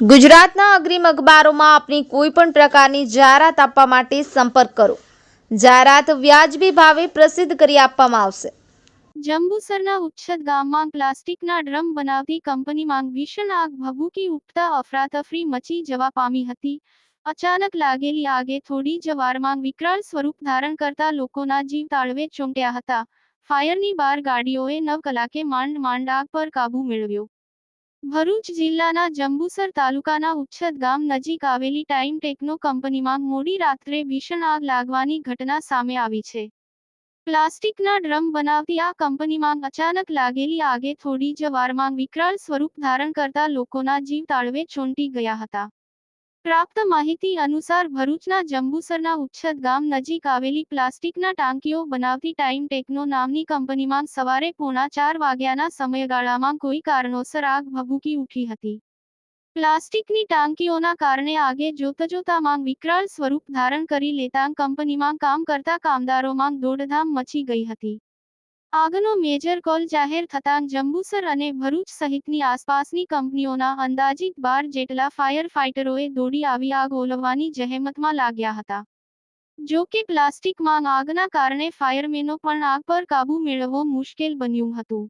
ગુજરાતના અગ્રીમ અખબારોમાં આપની કોઈ પણ પ્રકારની જાહેરાત આપવા માટે સંપર્ક કરો. જાહેરાત વ્યાજબી ભાવે પ્રસિદ્ધ કરી આપવામાં આવશે. જંબુસરના ઉચ્છદ ગામમાં પ્લાસ્ટિકના ડ્રમ બનાવતી કંપનીમાં ભીષણ આગ ભભૂકી ઉઠતા અફરાતફરી મચી જવા પામી હતી. અચાનક લાગેલી આગે થોડી જ વારમાં વિકરાળ સ્વરૂપ ધારણ કરતા લોકોના જીવ તાળવે ચોંટ્યા હતા. ફાયરની 12 ગાડીઓએ 9 કલાકે માંડ આગ પર કાબૂ મેળવ્યો. ભરૂચ જિલ્લાના જંબુસર તાલુકાના ઉચ્છદ ગામ નજીક આવેલી ટાઈમ ટેકનો કંપનીમાં મોડી રાત્રે ભીષણ આગ લાગવાની ઘટના સામે આવી છે. પ્લાસ્ટિકના ડ્રમ બનાવતી આ કંપનીમાં અચાનક લાગેલી આગે થોડી જ વારમાં વિકરાળ સ્વરૂપ ધારણ કરતા લોકોના જીવ તાળવે ચોંટી ગયા હતા. પ્રાપ્ત માહિતી અનુસાર ભરૂચના જંબુસરના ઉચ્છદ ગામ નજીક આવેલી પ્લાસ્ટિકના ટાંકીઓ બનાવતી ટાઈમ ટેકનો નામની કંપનીમાં સવારે 4:45 વાગ્યાના સમયગાળામાં કોઈ કારણોસર આગ ભભૂકી ઉઠી હતી. પ્લાસ્ટિકની ટાંકીઓના કારણે આગે જોતજોતામાં વિકરાળ સ્વરૂપ ધારણ કરી લેતા કંપનીમાં કામ કરતા કામદારોમાં દોડધામ મચી ગઈ હતી. આગનો મેજર કોલ જાહેર થતાં જંબુસર અને ભરૂચ સહિતની આસપાસની કંપનીઓના અંદાજિત 12 જેટલા ફાયર ફાઇટરોએ દોડી આવી આગ ઓલવવાની જહેમતમાં લાગ્યા હતા. જો કે પ્લાસ્ટિકમાં આગના કારણે ફાયરમેનો પણ આગ પર કાબૂ મેળવવો મુશ્કેલ બન્યું હતું.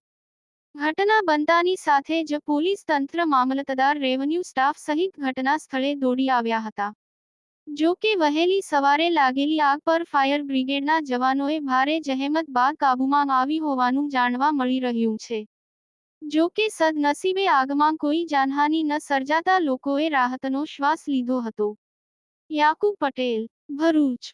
ઘટના બનતાની સાથે જ પોલીસ તંત્ર, મામલતદાર, રેવન્યુ સ્ટાફ સહિત ઘટના સ્થળે દોડી આવ્યા હતા. જો કે વહેલી સવારે લાગેલી આગ પર ફાયર બ્રિગેડના જવાનોએ ભારે જહેમત બાદ કાબૂમાં આવી હોવાનું જાણવા મળી રહ્યું છે. જો કે સદનસીબે આગમાં કોઈ જાનહાનિ ન સર્જાતા લોકોએ રાહતનો શ્વાસ લીધો હતો. યાકુબ પટેલ, ભરૂચ.